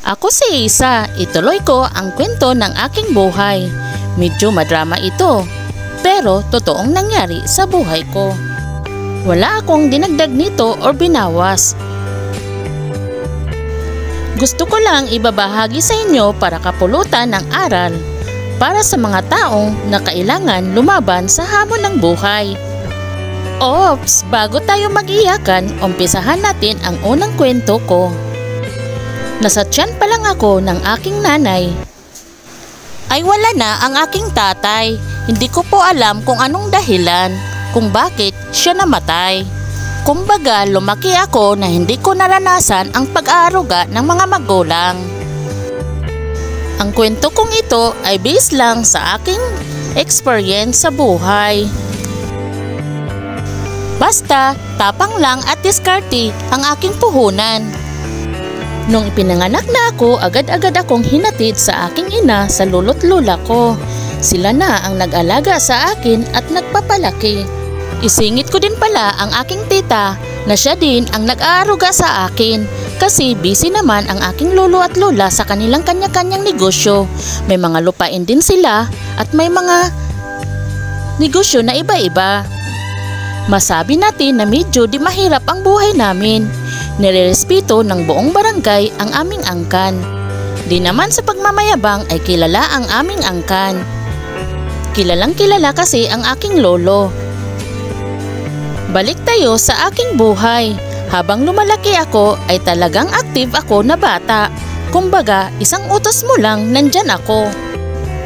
Ako si Isa, ituloy ko ang kwento ng aking buhay. Medyo madrama ito, pero totoong nangyari sa buhay ko. Wala akong dinagdag nito o binawas. Gusto ko lang ibabahagi sa inyo para kapulutan ng aral para sa mga taong na kailangan lumaban sa hamon ng buhay. Ops, bago tayo mag-iyakan, umpisahan natin ang unang kwento ko. Nasa tiyan pa lang ako ng aking nanay. Ay wala na ang aking tatay. Hindi ko po alam kung anong dahilan, kung bakit siya namatay. Kumbaga lumaki ako na hindi ko naranasan ang pag-aaruga ng mga magulang. Ang kwento kong ito ay based lang sa aking experience sa buhay. Basta, tapang lang at diskarte ang aking puhunan. Nung ipinanganak na ako, agad-agad akong hinatid sa aking ina sa lolo't lola ko. Sila na ang nag-alaga sa akin at nagpapalaki. Isingit ko din pala ang aking tita na siya din ang nag-aaruga sa akin kasi busy naman ang aking lolo at lola sa kanilang kanya-kanyang negosyo. May mga lupain din sila at may mga negosyo na iba-iba. Masabi natin na medyo di mahirap ang buhay namin. Nirerespeto ng buong barangay ang aming angkan. Di naman sa pagmamayabang ay kilala ang aming angkan. Kilalang kilala kasi ang aking lolo. Balik tayo sa aking buhay. Habang lumalaki ako ay talagang active ako na bata. Kumbaga isang utos mo lang nandyan ako.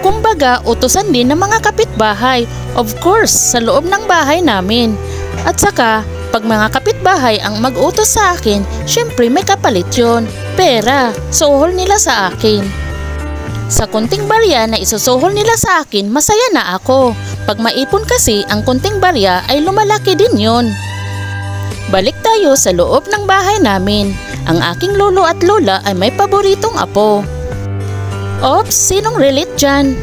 Kumbaga utusan din ng mga kapitbahay. Of course sa loob ng bahay namin. At saka pag mga kapitbahay ang mag-utos sa akin, syempre may kapalit yun. Pera, suhol nila sa akin. Sa kunting barya na isusuhol nila sa akin, masaya na ako. Pag maipon kasi ang kunting barya ay lumalaki din yun. Balik tayo sa loob ng bahay namin. Ang aking lolo at lola ay may paboritong apo. Ops, sinong relate dyan?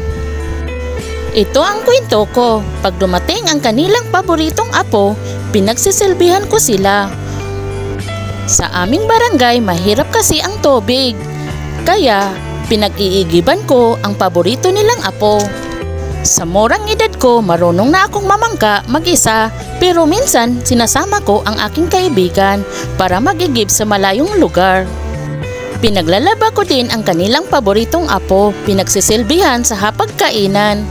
Ito ang kwento ko. Pag dumating ang kanilang paboritong apo, pinagsisilbihan ko sila. Sa aming barangay, mahirap kasi ang tubig. Kaya, pinag-iigiban ko ang paborito nilang apo. Sa murang edad ko, marunong na akong mamangka mag-isa, pero minsan sinasama ko ang aking kaibigan para mag-igib sa malayong lugar. Pinaglalaba ko din ang kanilang paboritong apo, pinagsisilbihan sa hapagkainan.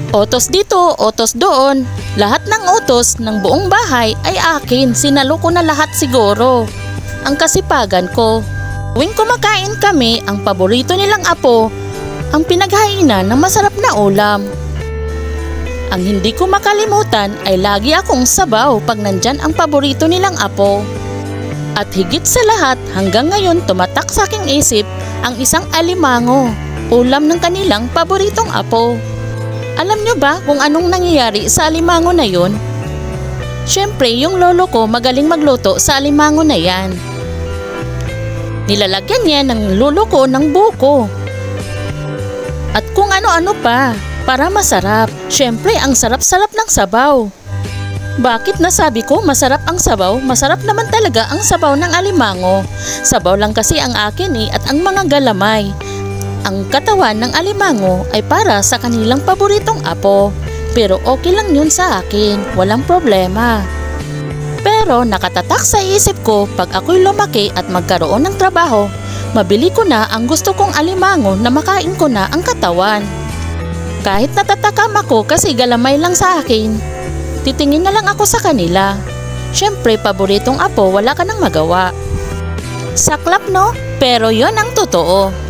Otos dito, otos doon. Lahat ng otos ng buong bahay ay akin. Sinalo ko na lahat siguro. Ang kasipagan ko. Tuwing kumakain kami, ang paborito nilang apo, ang pinaghainan ng masarap na ulam. Ang hindi ko makalimutan ay lagi akong sabaw pag nandyan ang paborito nilang apo. At higit sa lahat, hanggang ngayon tumatak sa aking isip ang isang alimango, ulam ng kanilang paboritong apo. Alam nyo ba kung anong nangyayari sa alimango na yun? Siyempre, yung lolo ko magaling magluto sa alimango na yan. Nilalagyan niya ng lolo ko ng buko. At kung ano-ano pa, para masarap. Siyempre, ang sarap-sarap ng sabaw. Bakit nasabi ko masarap ang sabaw? Masarap naman talaga ang sabaw ng alimango. Sabaw lang kasi ang akin at ang mga galamay. Ang katawan ng alimango ay para sa kanilang paboritong apo. Pero okay lang yun sa akin, walang problema. Pero nakatatak sa isip ko pag ako'y lumaki at magkaroon ng trabaho, mabili ko na ang gusto kong alimango na makain ko na ang katawan. Kahit natatakam ako kasi galamay lang sa akin, titingin na lang ako sa kanila. Siyempre paboritong apo, wala ka nang magawa. Saklap no? Pero yon ang totoo.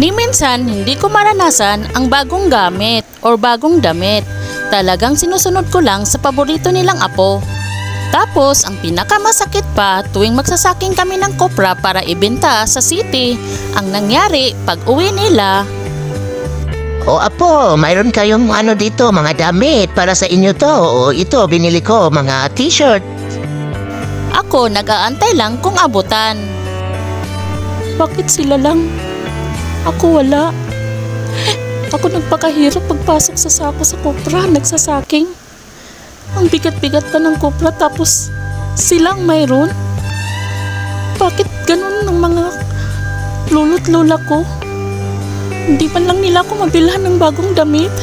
Ni minsan, hindi ko maranasan ang bagong gamit or bagong damit. Talagang sinusunod ko lang sa paborito nilang apo. Tapos, ang pinakamasakit pa, tuwing magsasaking kami ng kopra para ibenta sa city, ang nangyari pag uwi nila. O apo, mayroon kayong dito, mga damit para sa inyo to. O ito, binili ko, mga t-shirt. Ako, nag-aantay lang kung abutan. Bakit sila lang? Ako wala. Ako nagpakahirap pagpasok sa sako sa kopra, nagsasaking. Ang bigat-bigat pa ng kopra tapos silang mayroon. Bakit ganun ng mga lolo't lola ko. Hindi man lang nila ako mabilhan ng bagong damit.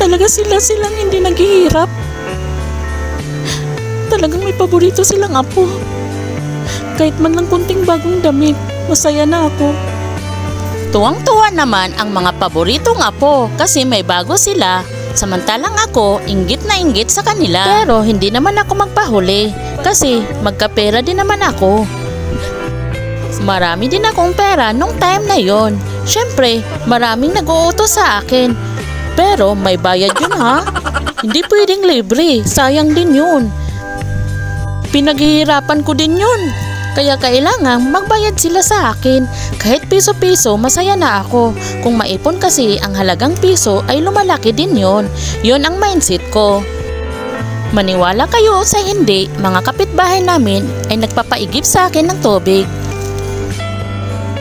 Talaga silang hindi naghihirap. Talagang may paborito silang apo. Kahit man lang kunting bagong damit, masaya na ako. Tuwang-tuwa naman ang mga paboritong apo kasi may bago sila. Samantalang ako, inggit na inggit sa kanila. Pero hindi naman ako magpahuli kasi magkapera din naman ako. Marami din akong pera nung time na yon. Siyempre, maraming nag-uutos sa akin. Pero may bayad yun ha. Hindi pwedeng libre, sayang din yun. Pinaghihirapan ko din yun. Kaya kailangan magbayad sila sa akin. Kahit piso-piso, masaya na ako. Kung maipon kasi ang halagang piso ay lumalaki din yon. Yon ang mindset ko. Maniwala kayo sa hindi, mga kapitbahay namin ay nagpapaigib sa akin ng tubig.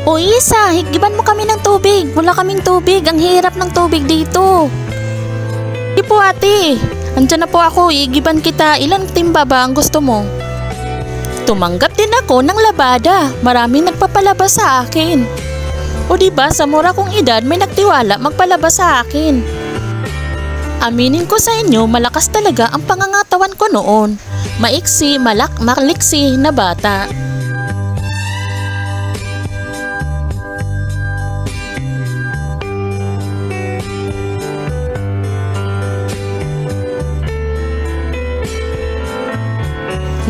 O Isa, higiban mo kami ng tubig. Wala kaming tubig. Ang hirap ng tubig dito. Hindi po ate. Andyan na po ako. Iigiban kita. Ilang timba ba ang gusto mo? Tumanggap din ako ng labada. Maraming nagpapalabas sa akin. O diba sa mura kong edad may nagtiwala magpalabas sa akin. Aminin ko sa inyo, malakas talaga ang pangangatawan ko noon. Maiksi, maliksi na bata.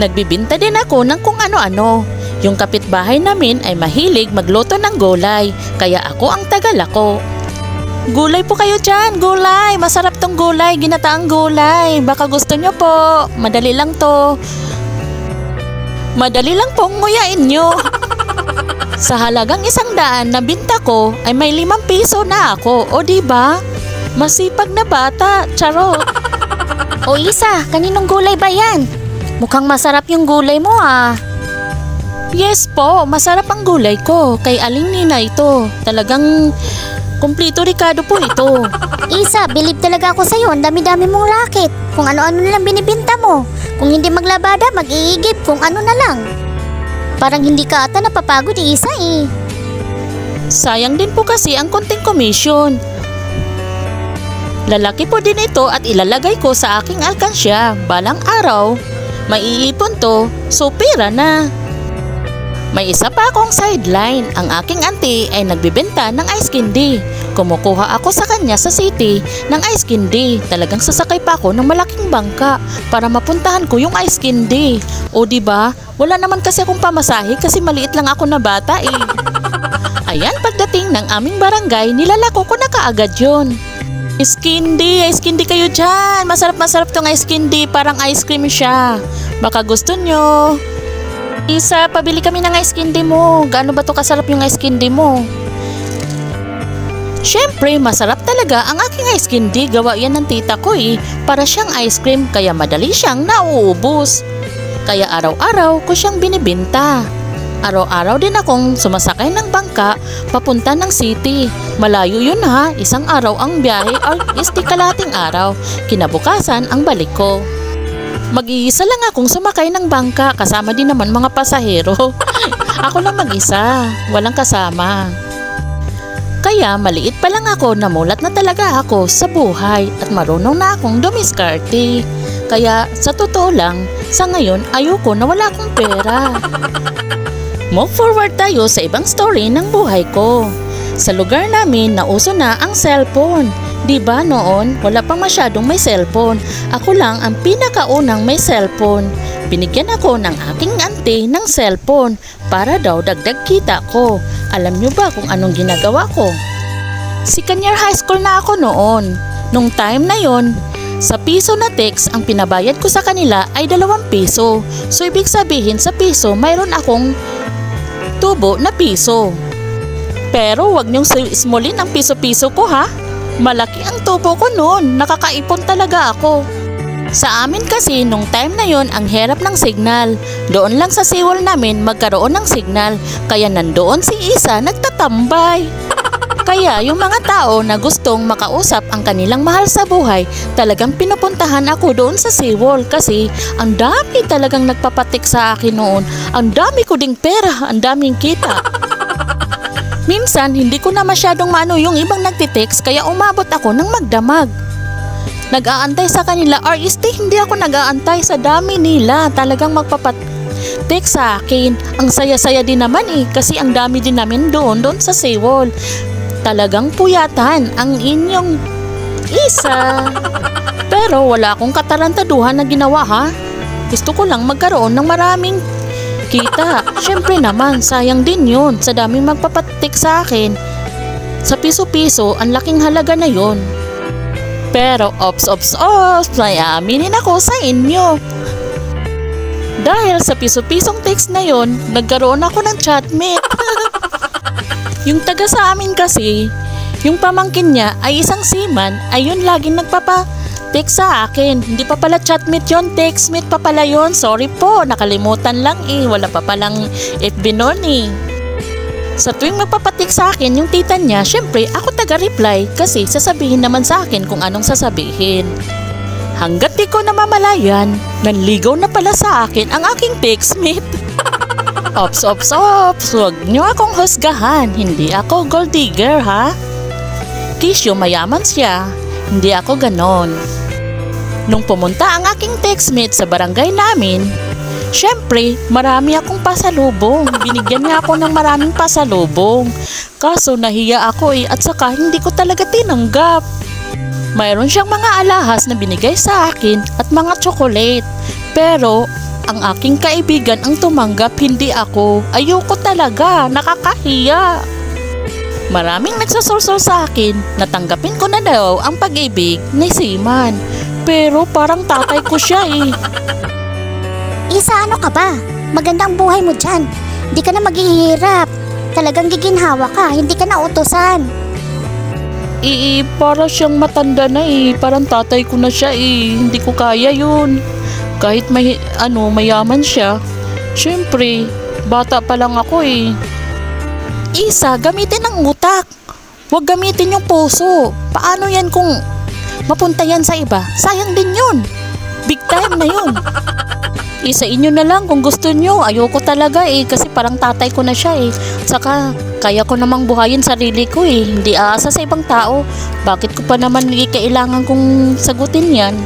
Nagbibinta din ako ng kung ano-ano. Yung kapitbahay namin ay mahilig magluto ng gulay, kaya ako ang tagalako. Gulay po kayo dyan, gulay. Masarap tong gulay, ginataang gulay. Baka gusto nyo po, madali lang to. Madali lang pong nguyain nyo. Sa halagang 100 na binta ko ay may 5 piso na ako, o diba? Masipag na bata, charot. O Isa, kaninong gulay ba yan? Mukhang masarap yung gulay mo ah. Yes po, masarap ang gulay ko. Kay Aling Nina ito. Talagang kumplito Ricardo po ito. Isa, bilib talaga ako sa'yo. Ang dami-dami mong racket. Kung ano-ano na lang binibinta mo. Kung hindi maglabada, mag-iigib. Kung ano na lang. Parang hindi ka ata napapagod Isa eh. Sayang din po kasi ang konting komisyon. Lalaki po din ito at ilalagay ko sa aking alkansya. Balang araw, maiipon to, so pera na. May isa pa akong sideline. Ang aking auntie ay nagbibenta ng ice candy. Kumukuha ako sa kanya sa city ng ice candy. Talagang sasakay pa ako ng malaking bangka para mapuntahan ko yung ice candy. O diba, wala naman kasi akong pamasahe kasi maliit lang ako na bata eh. Ayan, pagdating ng aming barangay, nilalako ko na kaagad yun. Ice candy kayo dyan. Masarap tong ice candy. Parang ice cream siya. Baka gusto nyo. Isa, pabili kami ng ice candy mo. Gaano ba to kasarap yung ice candy mo? Siyempre, masarap talaga ang aking ice candy. Gawa yan ng tita ko eh. Para siyang ice cream, kaya madali siyang nauubos. Kaya araw-araw ko siyang binibenta. Araw-araw din akong sumasakay ng bangka papunta ng city. Malayo yun ha, 1 araw ang biyahe or kalahating araw. Kinabukasan ang balik ko. Mag-iisa lang akong sumakay ng bangka, kasama din naman mga pasahero. Ako lang mag-isa, walang kasama. Kaya maliit pa lang ako, namulat na talaga ako sa buhay at marunong na akong dumiskarte. Kaya sa totoo lang, sa ngayon ayoko na wala akong pera. Move forward tayo sa ibang story ng buhay ko. Sa lugar namin, nauso na ang cellphone. Diba noon, wala pang masyadong may cellphone. Ako lang ang pinakaunang may cellphone. Binigyan ako ng aking auntie ng cellphone para daw dagdag kita ko. Alam nyo ba kung anong ginagawa ko? Senior high school na ako noon. Nung time na yon, sa piso na text ang pinabayad ko sa kanila ay 2 piso. So ibig sabihin sa piso mayroon akong tubo na piso. Pero wag niyong smallin ang piso-piso ko ha. Malaki ang tubo ko noon. Nakakaipon talaga ako. Sa amin kasi nung time na yon ang hirap ng signal. Doon lang sa siwol namin magkaroon ng signal. Kaya nandoon si Isa nagtatambay. Kaya yung mga tao na gustong makausap ang kanilang mahal sa buhay, talagang pinupuntahan ako doon sa siwol kasi ang dami talagang nagpapatik sa akin noon. Ang dami ko ding pera, ang daming kita. Minsan, hindi ko na masyadong maano yung ibang nagtitext kaya umabot ako ng magdamag. Nag-aantay sa kanila or hindi ako nag-aantay sa dami nila. Talagang magpapatext sa akin. Ang saya-saya din naman kasi ang dami din namin doon sa Seawall. Talagang puyatan ang inyong isa. Pero wala akong katarantaduhan na ginawa ha. Gusto ko lang magkaroon ng maraming kita. Syempre naman, sayang din yun sa daming magpapatik sa akin. Sa piso-piso, ang laking halaga na yun. Pero ops, may aminin ako sa inyo. Dahil sa piso-pisong text na yun, nagkaroon ako ng chatmate. Yung taga sa amin kasi, yung pamangkin niya ay isang seaman, ayun laging nagpapa-text sa akin. Hindi pa pala chatmate yon, textmate pa pala yon. Sorry po, nakalimutan lang wala pa palang FB noon Sa tuwing magpapatik sa akin yung tita niya, syempre ako taga-reply kasi sasabihin naman sa akin kung anong sasabihin. Hanggat di ko namamalayan, nanligaw na pala sa akin ang aking textmate. Ops, huwag niyo akong husgahan, hindi ako gold digger ha. Kisyo, mayaman siya, hindi ako ganon. Nung pumunta ang aking textmate sa barangay namin, syempre, marami akong pasalubong. Binigyan niya ako ng maraming pasalubong. Kaso nahiya ako at saka hindi ko talaga tinanggap. Mayroon siyang mga alahas na binigay sa akin at mga chocolate. Pero ang aking kaibigan ang tumanggap, hindi ako. Ayoko talaga, nakakahiya. Maraming nagsasolsol sa akin, natanggapin ko na daw ang pag-ibig ni Seaman. Pero parang tatay ko siya Isa, ano ka ba? Magandang buhay mo dyan. Hindi ka na maghihirap. Talagang giginhawa ka, hindi ka na utusan. Para siyang matanda na parang tatay ko na siya Hindi ko kaya yun. Kahit mayaman siya. Siyempre, bata pa lang ako Isa, gamitin ang utak. Huwag gamitin yung puso. Paano yan kung mapunta yan sa iba? Sayang din yun. Big time na yun. Isa inyo na lang kung gusto nyo. Ayoko talaga kasi parang tatay ko na siya Saka kaya ko namang buhayin sarili ko Hindi aasa sa ibang tao. Bakit ko pa naman kailangan kong sagutin yan?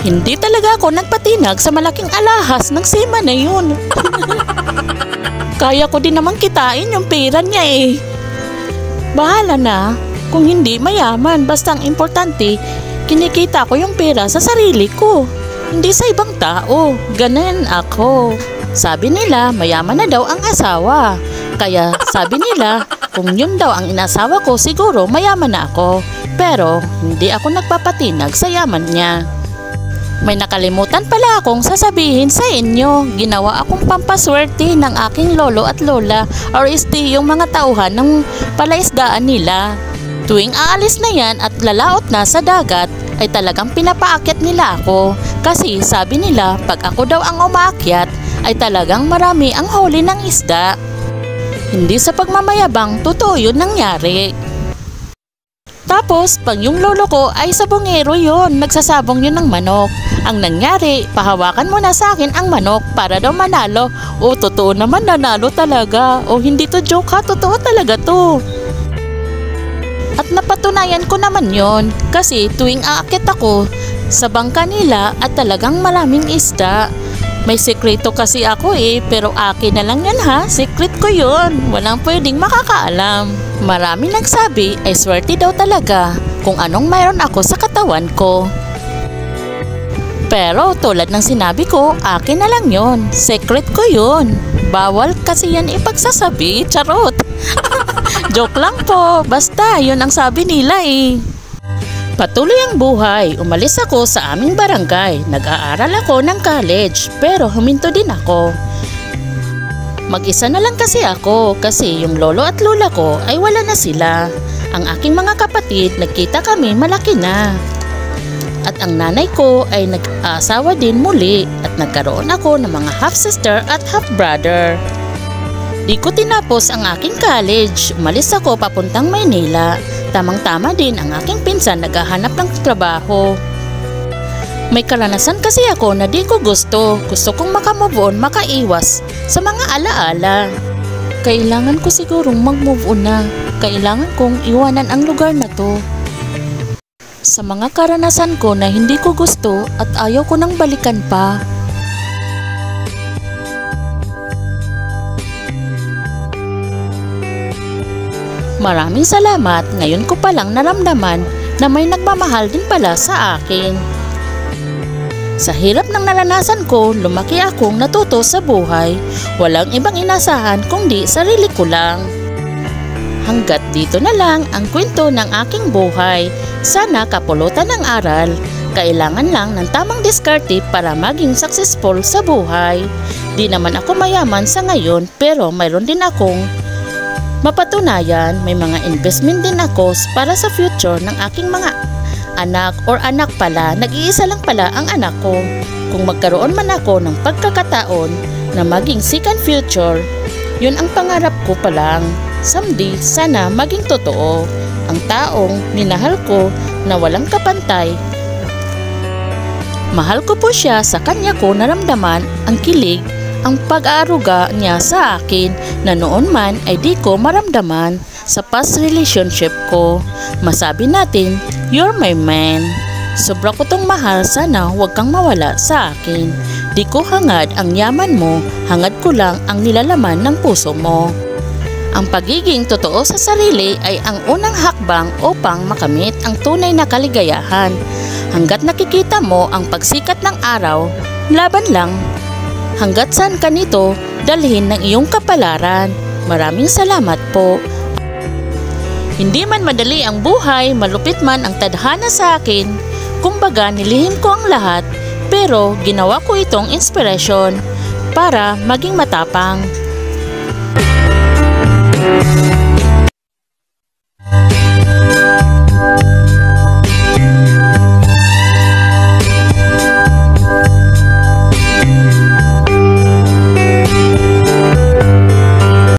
Hindi talaga ako nagpatinag sa malaking alahas ng seaman na yun. Kaya ko din naman kitain yung pera niya Bahala na kung hindi mayaman. Basta ang importante, kinikita ko yung pera sa sarili ko. Hindi sa ibang tao. Ganun ako. Sabi nila, mayaman na daw ang asawa. Kaya sabi nila, kung yun daw ang inasawa ko, siguro mayaman na ako. Pero hindi ako nagpapatinag sa yaman niya. May nakalimutan pala akong sasabihin sa inyo. Ginawa akong pampaswerte ng aking lolo at lola or yung mga tauhan ng palaisdaan nila. Tuwing aalis na yan at lalaot na sa dagat, ay talagang pinapaakyat nila ako. Kasi sabi nila pag ako daw ang umaakyat, ay talagang marami ang huli ng isda. Hindi sa pagmamayabang, totoo yun nangyari. Tapos, pag yung lolo ko ay sabongero yun, nagsasabong yun ng manok. Ang nangyari, pahawakan mo na sa akin ang manok para daw manalo. O, totoo naman, nanalo talaga. O, hindi to joke ha, totoo talaga to. At napatunayan ko naman yon kasi tuwing aakyat ako sa bangka nila at talagang maraming isda. May sekreto kasi ako pero akin na lang yan ha, secret ko yun, walang pwedeng makakaalam. Marami nagsabi ay swerte daw talaga kung anong mayroon ako sa katawan ko. Pero tulad ng sinabi ko, akin na lang yon, secret ko yun. Bawal kasi yan ipagsasabi, charot. Joke lang po, basta yun ang sabi nila Patuloy ang buhay, umalis ako sa aming barangay. Nag-aaral ako ng college, pero huminto din ako. Mag-isa na lang kasi ako kasi yung lolo at lola ko ay wala na sila. Ang aking mga kapatid, nagkita kami malaki na. At ang nanay ko ay nag-asawa din muli at nagkaroon ako ng mga half-sister at half-brother. Di ko tinapos ang aking college, umalis ako papuntang Maynila. Tamang-tama din ang aking pinsan naghahanap ng trabaho. May karanasan kasi ako na di ko gusto. Gusto kong makamove on, makaiwas sa mga alaala. Kailangan ko sigurong mag-move on na. Kailangan kong iwanan ang lugar na to. Sa mga karanasan ko na hindi ko gusto at ayaw ko nang balikan pa. Maraming salamat, ngayon ko palang naramdaman na may nagmamahal din pala sa akin. Sa hirap ng naranasan ko, lumaki akong natuto sa buhay. Walang ibang inasahan kundi sarili ko lang. Hanggat dito na lang ang kwento ng aking buhay. Sana kapulutan ng aral. Kailangan lang ng tamang diskarte para maging successful sa buhay. Di naman ako mayaman sa ngayon pero mayroon din akong mapatunayan. May mga investment din ako para sa future ng aking mga anak or anak pala, nag-iisa lang pala ang anak ko. Kung magkaroon man ako ng pagkakataon na maging second future, yun ang pangarap ko pa lang. Someday, sana maging totoo. Ang taong minahal ko na walang kapantay. Mahal ko po siya, sa kanya ko naramdaman ang kilig, ang pag-aaruga niya sa akin na noon man ay di ko maramdaman sa past relationship ko. Masabi natin, you're my man. Sobra ko tong mahal, sana huwag kang mawala sa akin. Di ko hangad ang yaman mo, hangad ko lang ang nilalaman ng puso mo. Ang pagiging totoo sa sarili ay ang unang hakbang upang makamit ang tunay na kaligayahan. Hanggat nakikita mo ang pagsikat ng araw, laban lang. Hanggat saan ka nito, dalhin ng iyong kapalaran. Maraming salamat po. Hindi man madali ang buhay, malupit man ang tadhana sa akin. Kumbaga nilihim ko ang lahat, pero ginawa ko itong inspirasyon para maging matapang.